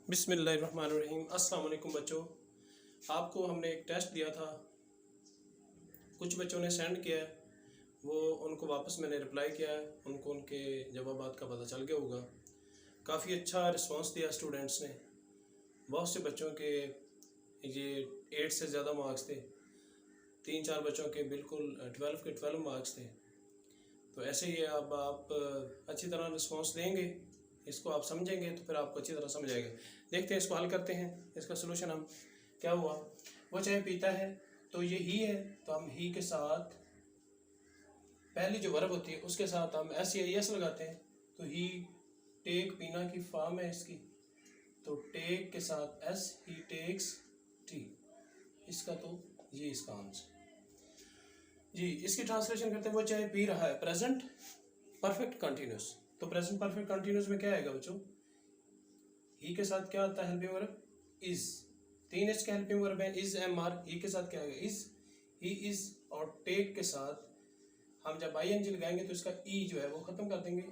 बिस्मिल्लाहिर्रहमानिर्रहीम। अस्सलाम वालेकुम बच्चों, आपको हमने एक टेस्ट दिया था, कुछ बच्चों ने सेंड किया है, वो उनको वापस मैंने रिप्लाई किया है, उनको उनके जवाबात का पता चल गया होगा। काफ़ी अच्छा रिस्पांस दिया स्टूडेंट्स ने। बहुत से बच्चों के ये 8 से ज़्यादा मार्क्स थे, 3-4 बच्चों के बिल्कुल 12 के 12 मार्क्स थे। तो ऐसे ही अब आप अच्छी तरह रिस्पांस देंगे, इसको आप समझेंगे तो फिर आपको अच्छी तरह समझ आएगा। देखते हैं, इसको हल करते हैं। इसका सोल्यूशन हम क्या हुआ, वो चाय पीता है तो ये ही है, तो हम ही के साथ पहली जो वर्ब होती है उसके साथ हम एस या एस लगाते हैं। तो ही टेक पीना की फॉर्म है इसकी, तो टेक के साथ एस, ही टेक्स टी, इसका तो ये इसका आंसर जी। इसकी ट्रांसलेशन करते हैं, वो चाय पी रहा है, प्रेजेंट परफेक्ट कंटिन्यूस। तो प्रेजेंट परफेक्ट कंटिन्यूस में क्या आएगा बच्चों, ही के साथ क्या आता है हेल्पिंग वर्ब, इज। 3 एच का हेल्पिंग वर्ब है, इज एम आर। ही के साथ क्या आएगा, इज, ही इज। और टेक के साथ हम जब आई एन जी लगाएंगे तो इसका ई जो है वो खत्म कर देंगे,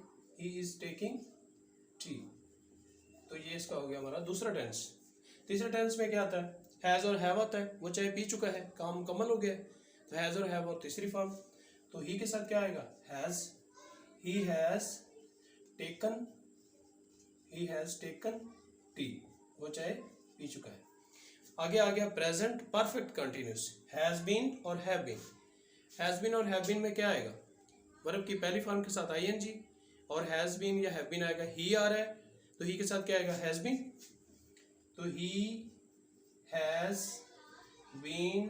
ही इज टेकिंग टी। तो ये इसका हो गया हमारा दूसरा टेंस। तीसरा टेंस में क्या आता है, हैज़ और हैव आता है। वो चाय पी चुका है, काम मुकम्मल हो गया, तो हैज़ और हैव और तीसरी फॉर्म। तो ही के साथ क्या आएगा, has, he has taken, he has taken tea. वो चाय पी चुका है। आगे आ गया present perfect continuous, has been और हैव बीन। हैज़ बीन और हैव बीन में क्या आएगा, वर्ब की पहली फॉर्म के साथ आई एन जी, और हैज़ बीन या हैव बीन आएगा। ही आ रहा है तो ही के साथ क्या आएगा, हैज़ बीन। तो he has been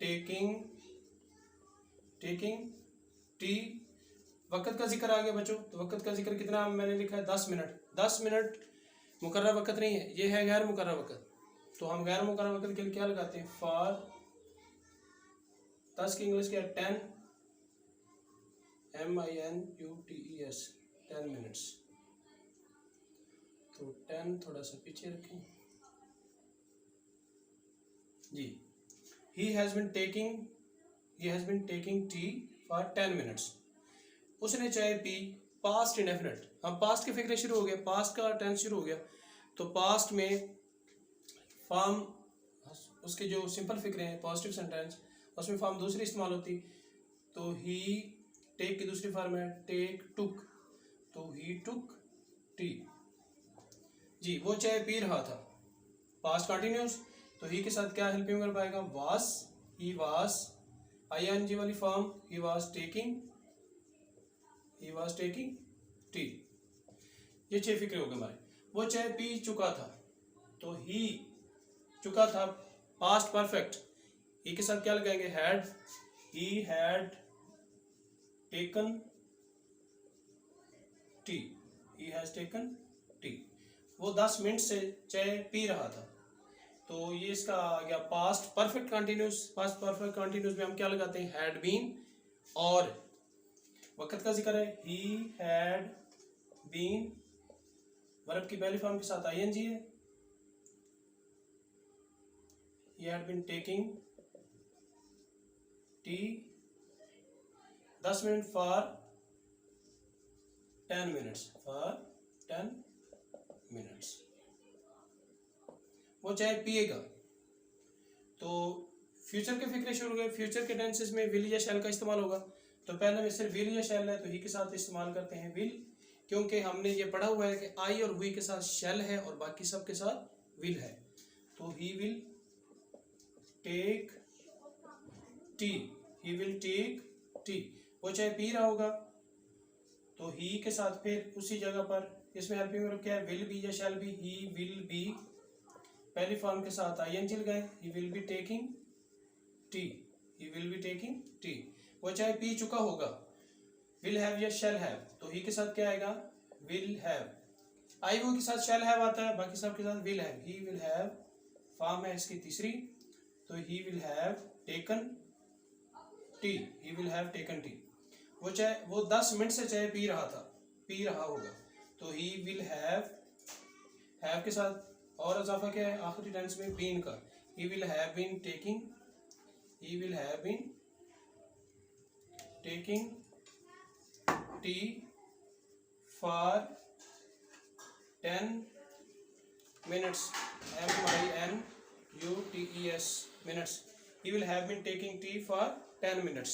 taking tea. वक्त का जिक्र आ गया बच्चों, तो वक्त का जिक्र कितना मैंने लिखा है, 10 मिनट। 10 मिनट मुकर्रर वक्त नहीं है, ये है गैर मुकर्रर वक्त। तो हम गैर मुकर्रर वक्त के लिए क्या लगाते हैं, फॉर। 10 की इंग्लिश क्या है, 10, MINUTES, 10 मिनट्स। तो 10 थोड़ा सा पीछे रखें जी। He has been taking tea for 10 minutes. उसने चाय पी, पास्ट इंडेफिनिट। हम पास्ट के फिक्रे शुरू हो गए, पास्ट का टेंस शुरू हो गया, तो पास्ट में फॉर्म उसके जो सिंपल फिक्रे हैं पॉजिटिव सेंटेंस, उसमें फॉर्म दूसरी इस्तेमाल होती। तो ही टेक की दूसरी फॉर्म है टेक टुक, तो ही टुक टी जी। वो चाय पी रहा था, पास्ट कंटिन्यूस। तो ही के साथ क्या हेल्पिंग वर्ब आएगा, वाज, ही वाज, ING वाली form, he was taking tea. ये 6 फिक्रे हो गए हमारे। वो चाय पी चुका था, तो ही चुका था पास्ट परफेक्ट, ही के साथ क्या लगाएंगे, had, he had taken T, he has taken tea. वो 10 मिनट से चाय पी रहा था, तो ये इसका आ गया past perfect continuous. Past perfect continuous में हम क्या लगाते हैं, हैड बीन। और वक्त का जिक्र है, ही हैड बीन, वर्ब की पहली फॉर्म के साथ ING है, he had been taking tea 10 minute for 10 minutes, for 10 minutes। वो चाय पिएगा, तो फ्यूचर के फिक्रे शुरू हो गए। फ्यूचर के टेंसेस में विल या शैल का इस्तेमाल होगा। तो पहले में सिर्फ विल या शैल है, तो ही के साथ इस्तेमाल करते हैं विल, क्योंकि हमने ये पढ़ा हुआ है कि आई और वी के साथ शैल है और बाकी सब के साथ विल है। तो he will take tea, he will take tea. वो चाय पी रहा होगा, तो ही के साथ फिर उसी जगह पर इसमें हेल्पिंग वर्ब क्या है, विल बी या shall be. He will be पहली फॉर्म के साथ ING लगाए, he will be taking tea, he will be taking tea. वो चाय पी चुका होगा, विल हैव या शैल हैव। तो ही के साथ क्या आएगा, विल हैव। आई वो के साथ शैल हैव आता है, बाकी सब के साथ will have. He will have form है इसकी तीसरी, तो he will have taken T, he will have taken tea. वो 10 मिनट से चाय पी रहा होगा, तो ही विल हैव के साथ और इजाफा क्या है आखिरी टेंस में, बीन का। He will have been taking tea for 10 minutes, MINUTES, minutes. He will have been taking tea for 10 minutes.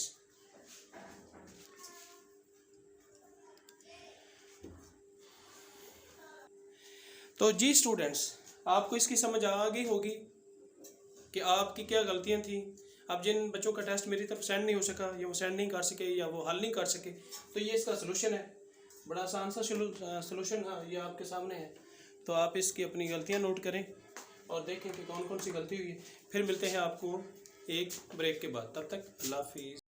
तो जी स्टूडेंट्स, आपको इसकी समझ आ गई होगी कि आपकी क्या गलतियां थी। अब जिन बच्चों का टेस्ट मेरी तरफ सेंड नहीं हो सका, या वो सेंड नहीं कर सके, या वो हल नहीं कर सके, तो ये इसका सलूशन है। बड़ा आसान सा सलूशन ये आपके सामने है। तो आप इसकी अपनी गलतियां नोट करें और देखें कि कौन कौन सी गलती हुई है। फिर मिलते हैं आपको एक ब्रेक के बाद। तब तक अल्लाह हाफिज़।